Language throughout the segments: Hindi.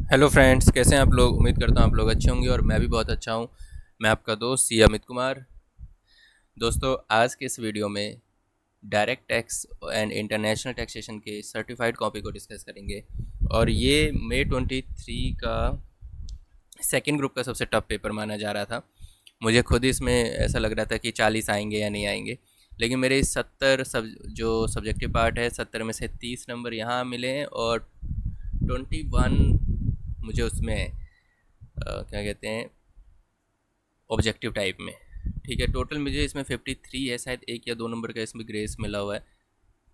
हेलो फ्रेंड्स, कैसे हैं आप लोग। उम्मीद करता हूँ आप लोग अच्छे होंगे और मैं भी बहुत अच्छा हूँ। मैं आपका दोस्त सी अमित कुमार। दोस्तों, आज के इस वीडियो में direct tax and international taxation के सर्टिफाइड कॉपी को डिस्कस करेंगे। और ये मई 23 का सेकेंड ग्रुप का सबसे टफ पेपर माना जा रहा था। मुझे खुद ही इसमें ऐसा लग रहा था कि 40 आएंगे या नहीं आएंगे, लेकिन मेरे 70 जो सब्जेक्टिव पार्ट है, 70 में से 30 नंबर यहाँ मिले हैं और 21 मुझे उसमें क्या कहते हैं, ऑब्जेक्टिव टाइप में। ठीक है, टोटल मुझे इसमें 53 है, शायद एक या दो नंबर का इसमें ग्रेस मिला हुआ है।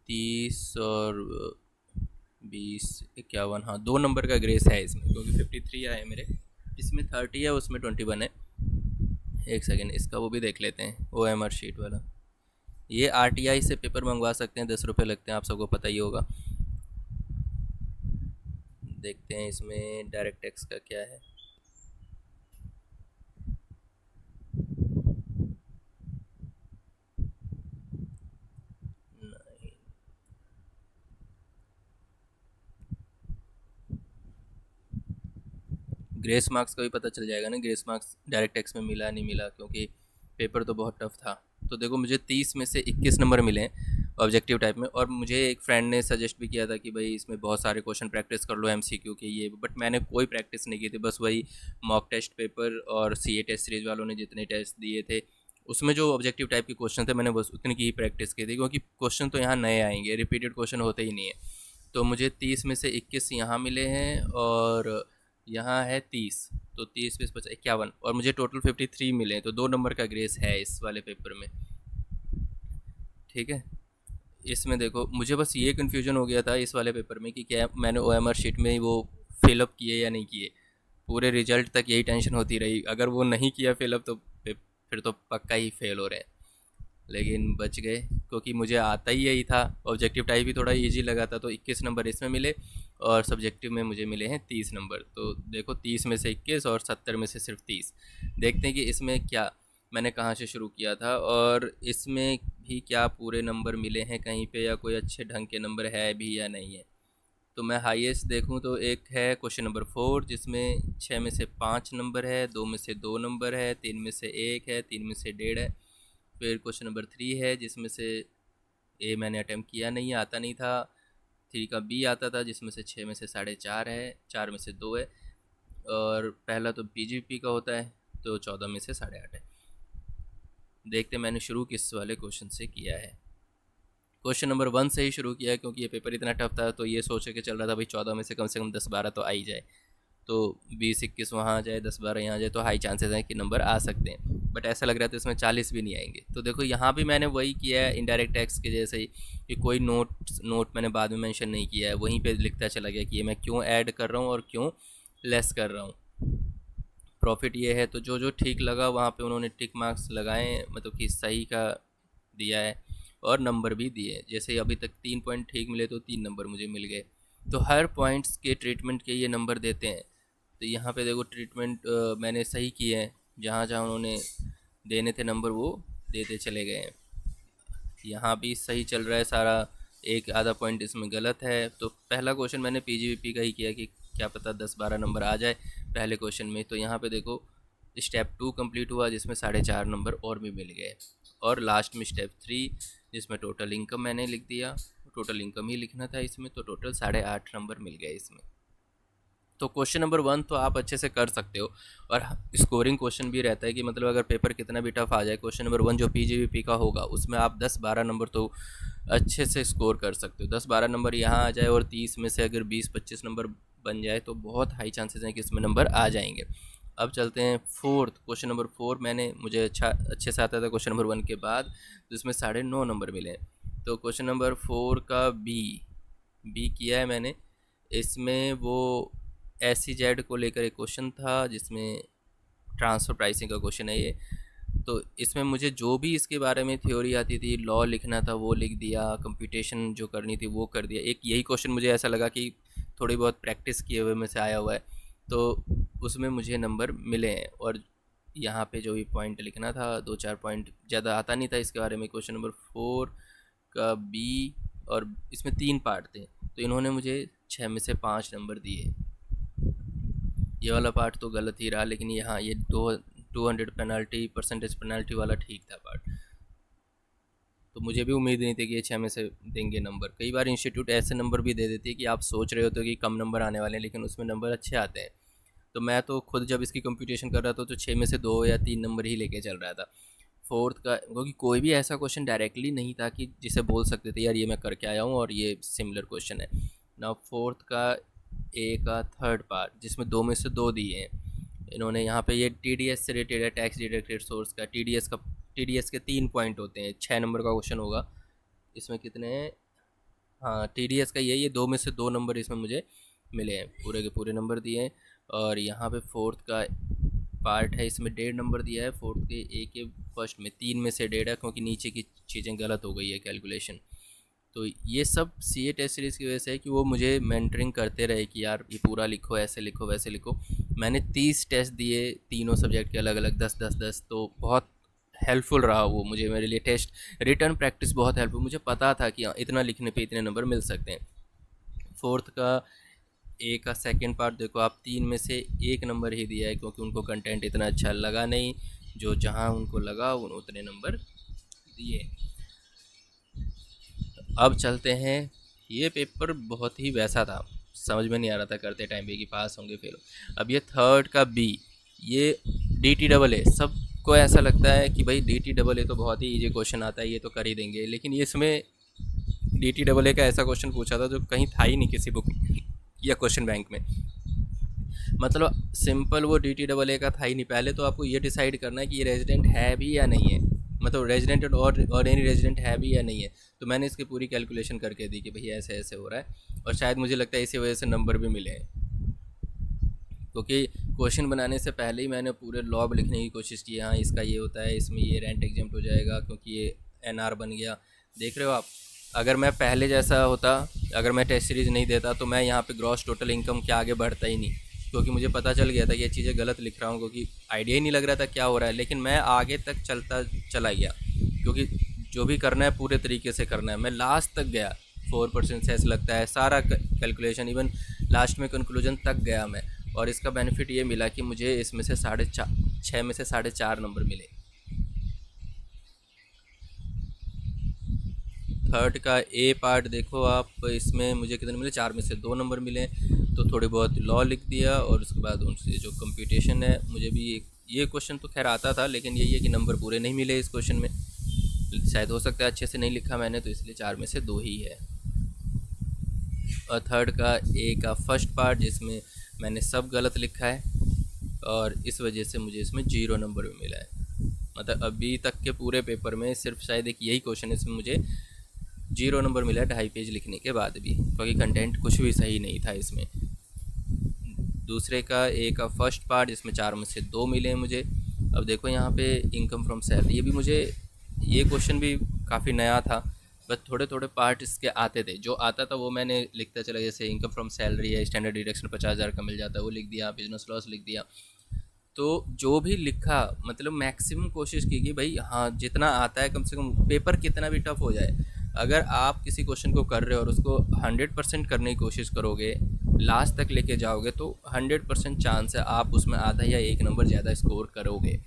30 और 20, 51, हाँ 2 नंबर का ग्रेस है इसमें, क्योंकि 53 आए मेरे। इसमें 30 है, उसमें 21 है। एक सेकेंड, इसका वो भी देख लेते हैं, OMR शीट वाला। ये RTI से पेपर मंगवा सकते हैं, 10 रुपये लगते हैं, आप सबको पता ही होगा। देखते हैं इसमें डायरेक्ट टैक्स का क्या है। ग्रेस मार्क्स का भी पता चल जाएगा ना, ग्रेस मार्क्स डायरेक्ट टैक्स में मिला नहीं मिला, क्योंकि पेपर तो बहुत टफ था। तो देखो, मुझे 30 में से 21 नंबर मिले हैं ऑब्जेक्टिव टाइप में। और मुझे एक फ्रेंड ने सजेस्ट भी किया था कि भाई इसमें बहुत सारे क्वेश्चन प्रैक्टिस कर लो MCQ के, ये, बट मैंने कोई प्रैक्टिस नहीं की थी। बस वही मॉक टेस्ट पेपर और CA टेस्ट सीरीज वालों ने जितने टेस्ट दिए थे, उसमें जो ऑब्जेक्टिव टाइप के क्वेश्चन थे, मैंने बस उतनी की ही प्रैक्टिस की थी, क्योंकि क्वेश्चन तो यहाँ नए आएंगे, रिपीटेड क्वेश्चन होते ही नहीं है। तो मुझे 30 में से 21 यहाँ मिले हैं और यहाँ है 30। तो 30, 20, 50, 51, और मुझे टोटल 53 मिले हैं। तो 2 नंबर का ग्रेस है इस वाले पेपर में। ठीक है, इसमें देखो, मुझे बस ये कन्फ्यूजन हो गया था इस वाले पेपर में कि क्या मैंने OMR शीट में वो फिलअप किए या नहीं किए। पूरे रिजल्ट तक यही टेंशन होती रही, अगर वो नहीं किया फिलअप तो फिर तो पक्का ही फेल हो रहे हैं। लेकिन बच गए, क्योंकि मुझे आता ही यही था। ऑब्जेक्टिव टाइप भी थोड़ा इजी लगा था, तो 21 नंबर इसमें मिले और सब्जेक्टिव में मुझे मिले हैं 30 नंबर। तो देखो, 30 में से 21 और 70 में से सिर्फ 30। देखते हैं कि इसमें क्या, मैंने कहाँ से शुरू किया था और इसमें भी क्या पूरे नंबर मिले हैं कहीं पे, या कोई अच्छे ढंग के नंबर है भी या नहीं है। तो मैं हाईएस्ट देखूं तो एक है क्वेश्चन नंबर 4, जिसमें 6 में से 5 नंबर है, 2 में से 2 नंबर है, 3 में से 1 है, 3 में से 1.5 है। फिर क्वेश्चन नंबर 3 है, जिसमें से ए मैंने अटैम्प्ट किया नहीं, आता नहीं था। 3 का बी आता था, जिसमें से 6 में से 4.5 है, 4 में से 2 है। और पहला तो PGP का होता है, तो 14 में से 8.5 है। देखते मैंने शुरू किस वाले क्वेश्चन से किया है। क्वेश्चन नंबर 1 से ही शुरू किया है, क्योंकि ये पेपर इतना टफ था, तो ये सोच के चल रहा था भाई 14 में से कम 10-12 तो आ ही जाए। तो 20-21 वहाँ आ जाए, 10-12 यहाँ आ जाए, तो हाई चांसेस हैं कि नंबर आ सकते हैं। बट ऐसा लग रहा था इसमें 40 भी नहीं आएंगे। तो देखो, यहाँ भी मैंने वही किया है इनडायरेक्ट टैक्स के जैसे ही, कि कोई नोट मैंने बाद में मेंशन नहीं किया है, वहीं पे लिखता चला गया कि ये मैं क्यों ऐड कर रहा हूँ और क्यों लेस कर रहा हूँ। प्रॉफिट ये है, तो जो जो ठीक लगा वहाँ पे उन्होंने टिक मार्क्स लगाए, मतलब कि सही का दिया है। और नंबर भी दिए, जैसे अभी तक 3 पॉइंट ठीक मिले तो 3 नंबर मुझे मिल गए। तो हर पॉइंट्स के ट्रीटमेंट के ये नंबर देते हैं। तो यहाँ पे देखो, ट्रीटमेंट मैंने सही किए हैं, जहाँ जहाँ उन्होंने देने थे नंबर वो देते चले गए हैं। यहाँ भी सही चल रहा है सारा, एक आधा पॉइंट इसमें गलत है। तो पहला क्वेश्चन मैंने PGVP का ही किया कि क्या पता 10-12 नंबर आ जाए पहले क्वेश्चन में। तो यहाँ पे देखो, स्टेप 2 कंप्लीट हुआ, जिसमें 4.5 नंबर और भी मिल गए। और लास्ट में स्टेप 3, जिसमें टोटल इनकम मैंने लिख दिया। टोटल इनकम ही लिखना था इसमें, तो टोटल 8.5 नंबर मिल गए इसमें। तो क्वेश्चन नंबर 1 तो आप अच्छे से कर सकते हो। और स्कोरिंग क्वेश्चन भी रहता है कि मतलब अगर पेपर कितना भी टफ आ जाए, क्वेश्चन नंबर 1 जो PGVP का होगा, उसमें आप 10-12 नंबर तो अच्छे से स्कोर कर सकते हो। 10-12 नंबर यहाँ आ जाए और 30 में से अगर 20-25 नंबर बन जाए, तो बहुत हाई चांसेस हैं कि इसमें नंबर आ जाएंगे। अब चलते हैं फोर्थ, क्वेश्चन नंबर 4 मैंने, मुझे अच्छे से आता था क्वेश्चन नंबर 1 के बाद, जिसमें 9.5 नंबर मिले। तो क्वेश्चन नंबर 4 का बी किया है मैंने। इसमें वो SEZ को लेकर एक क्वेश्चन था, जिसमें ट्रांसफ़र प्राइसिंग का क्वेश्चन है ये। तो इसमें मुझे जो भी इसके बारे में थ्योरी आती थी, लॉ लिखना था वो लिख दिया, कंप्यूटेशन जो करनी थी वो कर दिया। एक यही क्वेश्चन मुझे ऐसा लगा कि थोड़ी बहुत प्रैक्टिस किए हुए में से आया हुआ है, तो उसमें मुझे नंबर मिले हैं। और यहाँ पे जो भी पॉइंट लिखना था, 2-4 पॉइंट, ज़्यादा आता नहीं था इसके बारे में। क्वेश्चन नंबर 4 का बी, और इसमें 3 पार्ट थे, तो इन्होंने मुझे 6 में से 5 नंबर दिए। ये वाला पार्ट तो गलत ही रहा, लेकिन यहाँ ये 200 पेनल्टी परसेंटेज पेनल्टी वाला ठीक था पार्ट। तो मुझे भी उम्मीद नहीं थी कि ये 6 में से देंगे नंबर। कई बार इंस्टीट्यूट ऐसे नंबर भी दे देती है कि आप सोच रहे होते हो कि कम नंबर आने वाले हैं, लेकिन उसमें नंबर अच्छे आते हैं। तो मैं तो खुद जब इसकी कंप्यूटेशन कर रहा था तो 6 में से 2 या 3 नंबर ही लेके चल रहा था फोर्थ का, क्योंकि कोई भी ऐसा क्वेश्चन डायरेक्टली नहीं था कि जिसे बोल सकते थे यार ये मैं करके आया हूँ और ये सिमिलर क्वेश्चन है ना। फोर्थ का ए का थर्ड पार्ट जिसमें 2 में से 2 दिए हैं इन्होंने। यहाँ पे ये टीडीएस से रिलेटेड है, टैक्स डिडक्टेड सोर्स का। टीडीएस के 3 पॉइंट होते हैं, 6 नंबर का क्वेश्चन होगा। इसमें कितने हैं? हाँ, टीडीएस का ये 2 में से 2 नंबर इसमें मुझे मिले हैं, पूरे के पूरे नंबर दिए हैं। और यहाँ पे फोर्थ का पार्ट है, इसमें 1.5 नंबर दिया है। फोर्थ के ए के फर्स्ट में 3 में से 1.5 है, क्योंकि नीचे की चीज़ें गलत हो गई है कैलकुलेशन। तो ये सब सी ए टेस्ट सीरीज़ की वजह से है कि वो मुझे मेंटरिंग करते रहे कि यार ये पूरा लिखो, ऐसे लिखो, वैसे लिखो। मैंने 30 टेस्ट दिए, तीनों सब्जेक्ट के अलग अलग 10-10-10। तो बहुत हेल्पफुल रहा वो मुझे, मेरे लिए टेस्ट रिटर्न प्रैक्टिस बहुत हेल्पफुल। मुझे पता था कि हाँ, इतना लिखने पे इतने नंबर मिल सकते हैं। फोर्थ का ए का सेकंड पार्ट देखो आप, 3 में से 1 नंबर ही दिया है, क्योंकि उनको कंटेंट इतना अच्छा लगा नहीं। जो जहाँ उनको लगा उतने नंबर दिए। अब चलते हैं, ये पेपर बहुत ही वैसा था, समझ में नहीं आ रहा था करते टाइम पे कि पास होंगे फेल। अब ये थर्ड का बी, ये डी टी डबल ए, सबको ऐसा लगता है कि भाई डी टी डबल ए तो बहुत ही ईजी क्वेश्चन आता है, ये तो कर ही देंगे। लेकिन ये इसमें डी टी डबल ए का ऐसा क्वेश्चन पूछा था जो कहीं था ही नहीं किसी बुक या क्वेश्चन बैंक में। मतलब सिंपल वो डी टी डबल ए का था ही नहीं। पहले तो आपको ये डिसाइड करना है कि ये रेजिडेंट है भी या नहीं है, मतलब रेजिडेंट और एनी रेजिडेंट है भी या नहीं है। तो मैंने इसकी पूरी कैलकुलेशन करके दी कि भैया ऐसे ऐसे हो रहा है, और शायद मुझे लगता है इसी वजह से नंबर भी मिले हैं। क्योंकि क्वेश्चन बनाने से पहले ही मैंने पूरे लॉग लिखने की कोशिश की, हाँ इसका ये होता है, इसमें ये रेंट एग्जाम्प्ट हो जाएगा क्योंकि ये एनआर बन गया। देख रहे हो आप, अगर मैं पहले जैसा होता, अगर मैं टेस्ट सीरीज़ नहीं देता तो मैं यहाँ पे ग्रॉस टोटल इनकम के आगे बढ़ता ही नहीं, क्योंकि मुझे पता चल गया था कि ये चीज़ें गलत लिख रहा हूँ, क्योंकि आइडिया ही नहीं लग रहा था क्या हो रहा है। लेकिन मैं आगे तक चलता चला गया, क्योंकि जो भी करना है पूरे तरीके से करना है। मैं लास्ट तक गया, 4% सेस लगता है, सारा कैलकुलेशन, इवन लास्ट में कंक्लूजन तक गया मैं। और इसका बेनिफिट ये मिला कि मुझे इसमें से 6 में से 4.5 नंबर मिले। थर्ड का ए पार्ट देखो आप, इसमें मुझे कितने मिले? 4 में से 2 नंबर मिले। तो थोड़ी बहुत लॉ लिख दिया, और उसके बाद उनसे जो कंप्यूटेशन है, मुझे भी ये क्वेश्चन तो खैर आता था, लेकिन यही है कि नंबर पूरे नहीं मिले इस क्वेश्चन में। शायद हो सकता है अच्छे से नहीं लिखा मैंने, तो इसलिए 4 में से 2 ही है। और थर्ड का ए का फर्स्ट पार्ट जिसमें मैंने सब गलत लिखा है, और इस वजह से मुझे इसमें 0 नंबर भी मिला है। मतलब अभी तक के पूरे पेपर में सिर्फ शायद एक यही क्वेश्चन है इसमें मुझे 0 नंबर मिला है 2.5 पेज लिखने के बाद भी, क्योंकि कंटेंट कुछ भी सही नहीं था इसमें। दूसरे का ए का फर्स्ट पार्ट जिसमें 4 में से 2 मिले हैं मुझे। अब देखो यहाँ पे इनकम फ्रॉम सैलरी, ये भी मुझे, ये क्वेश्चन भी काफ़ी नया था, बस थोड़े थोड़े पार्ट इसके आते थे। जो आता था वो मैंने लिखता चला, जैसे इनकम फ्रॉम सैलरी है, स्टैंडर्ड डिडक्शन 50,000 का मिल जाता है, वो लिख दिया। बिजनेस लॉस लिख दिया। तो जो भी लिखा, मतलब मैक्सिमम कोशिश की कि भाई हाँ जितना आता है, कम से कम पेपर कितना भी टफ हो जाए, अगर आप किसी क्वेश्चन को कर रहे हो और उसको 100% करने की कोशिश करोगे, लास्ट तक लेके जाओगे, तो 100% चांस है आप उसमें आधा या 1 नंबर ज़्यादा स्कोर करोगे।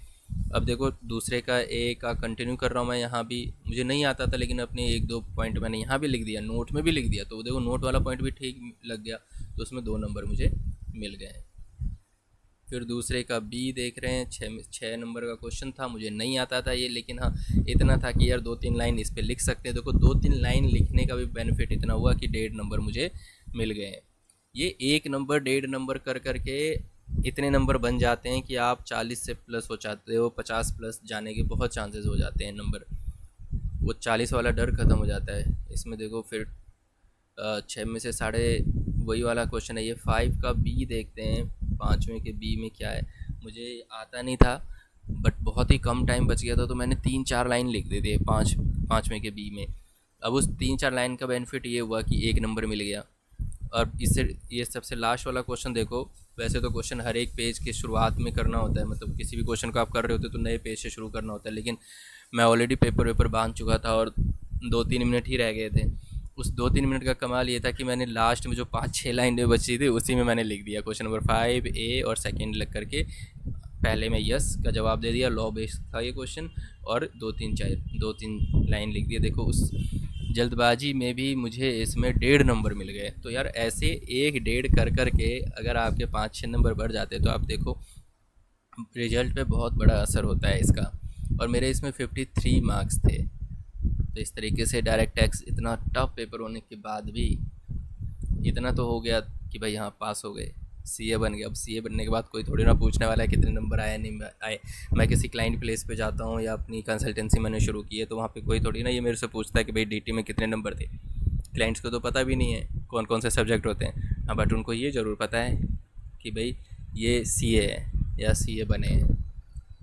अब देखो दूसरे का ए का कंटिन्यू कर रहा हूँ मैं, यहाँ भी मुझे नहीं आता था, लेकिन अपने 1-2 पॉइंट मैंने यहाँ भी लिख दिया, नोट में भी लिख दिया। तो देखो नोट वाला पॉइंट भी ठीक लग गया, तो उसमें 2 नंबर मुझे मिल गए। फिर दूसरे का बी देख रहे हैं, 6 नंबर का क्वेश्चन था, मुझे नहीं आता था ये, लेकिन हाँ इतना था कि यार 2-3 लाइन इस पर लिख सकते हैं। देखो 2-3 लाइन लिखने का भी बेनिफिट इतना हुआ कि 1.5 नंबर मुझे मिल गए हैं। ये 1 नंबर 1.5 नंबर कर करके इतने नंबर बन जाते हैं कि आप 40 से प्लस हो जाते हो, 50 प्लस जाने के बहुत चांसेस हो जाते हैं नंबर। वो 40 वाला डर ख़त्म हो जाता है इसमें। देखो फिर 6 में से साढ़े, वही वाला क्वेश्चन है ये। 5 का बी देखते हैं, 5वें के बी में क्या है। मुझे आता नहीं था, बट बहुत ही कम टाइम बच गया था, तो मैंने 3-4 लाइन लिख दी थी 5वें के बी में। अब उस 3-4 लाइन का बेनिफिट ये हुआ कि 1 नंबर मिल गया। और इससे ये सबसे लास्ट वाला क्वेश्चन देखो, वैसे तो क्वेश्चन हर एक पेज के शुरुआत में करना होता है, मतलब किसी भी क्वेश्चन को आप कर रहे होते तो नए पेज से शुरू करना होता है, लेकिन मैं ऑलरेडी पेपर बांध चुका था और 2-3 मिनट ही रह गए थे। उस 2-3 मिनट का कमाल ये था कि मैंने लास्ट में जो 5-6 लाइनें बची थी उसी में मैंने लिख दिया क्वेश्चन नंबर 5 ए और सेकंड लिख करके पहले में यस का जवाब दे दिया, लॉ बेस्ड था ये क्वेश्चन, और 2-3 लाइन लिख दिया। देखो उस जल्दबाजी में भी मुझे इसमें 1.5 नंबर मिल गए। तो यार ऐसे 1-1.5 कर कर के अगर आपके 5-6 नंबर बढ़ जाते तो आप देखो रिजल्ट पे बहुत बड़ा असर होता है इसका। और मेरे इसमें 53 मार्क्स थे। तो इस तरीके से डायरेक्ट टैक्स इतना टफ पेपर होने के बाद भी इतना तो हो गया कि भाई हाँ पास हो गए, सीए बन गए। अब सीए बनने के बाद कोई थोड़ी ना पूछने वाला है कितने नंबर आए नहीं आए। मैं किसी क्लाइंट प्लेस पे जाता हूँ या अपनी कंसल्टेंसी मैंने शुरू की है तो वहाँ पे कोई थोड़ी ना ये मेरे से पूछता है कि भाई डीटी में कितने नंबर थे। क्लाइंट्स को तो पता भी नहीं है कौन कौन से सब्जेक्ट होते हैं। हाँ बट उनको ये ज़रूर पता है कि भाई ये सीए है या सीए बने हैं,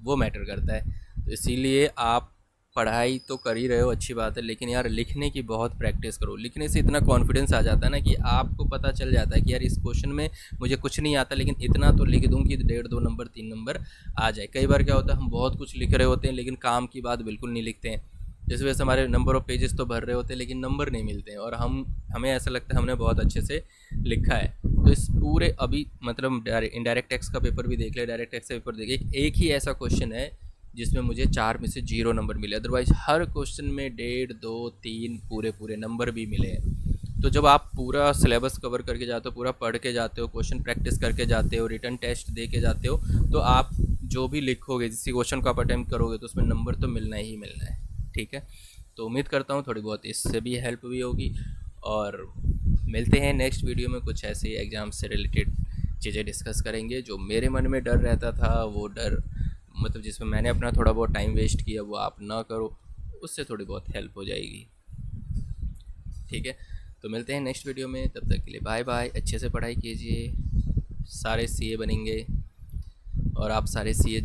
वो मैटर करता है। तो इसीलिए आप पढ़ाई तो कर ही रहे हो, अच्छी बात है, लेकिन यार लिखने की बहुत प्रैक्टिस करो। लिखने से इतना कॉन्फिडेंस आ जाता है ना कि आपको पता चल जाता है कि यार इस क्वेश्चन में मुझे कुछ नहीं आता लेकिन इतना तो लिख दूँ कि 1.5-2 नंबर 3 नंबर आ जाए। कई बार क्या होता है हम बहुत कुछ लिख रहे होते हैं लेकिन काम की बात बिल्कुल नहीं लिखते हैं, जिस वजह से हमारे नंबर ऑफ पेजेस तो भर रहे होते हैं लेकिन नंबर नहीं मिलते हैं और हमें ऐसा लगता है हमने बहुत अच्छे से लिखा है। तो इस पूरे अभी मतलब इनडायरेक्ट टैक्स का पेपर भी देख ले, डायरेक्ट टैक्स का पेपर देख, एक ही ऐसा क्वेश्चन है जिसमें मुझे 4 में से 0 नंबर मिले, अदरवाइज़ हर क्वेश्चन में 1.5, 2, 3 पूरे पूरे नंबर भी मिले हैं। तो जब आप पूरा सिलेबस कवर करके जाते हो, पूरा पढ़ के जाते हो, क्वेश्चन प्रैक्टिस करके जाते हो, रिटन टेस्ट दे के जाते हो, तो आप जो भी लिखोगे, जिस क्वेश्चन को आप अटैम्प्ट करोगे तो उसमें नंबर तो मिलना ही मिलना है। ठीक है, तो उम्मीद करता हूँ थोड़ी बहुत इससे भी हेल्प भी होगी। और मिलते हैं नेक्स्ट वीडियो में, कुछ ऐसे ही एग्ज़ाम से रिलेटेड चीज़ें डिस्कस करेंगे। जो मेरे मन में डर रहता था वो डर मतलब जिसमें मैंने अपना थोड़ा बहुत टाइम वेस्ट किया वो आप ना करो, उससे थोड़ी बहुत हेल्प हो जाएगी। ठीक है, तो मिलते हैं नेक्स्ट वीडियो में, तब तक के लिए बाय बाय। अच्छे से पढ़ाई कीजिए, सारे सीए बनेंगे और आप सारे सीए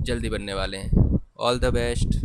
जल्दी बनने वाले हैं। All the best.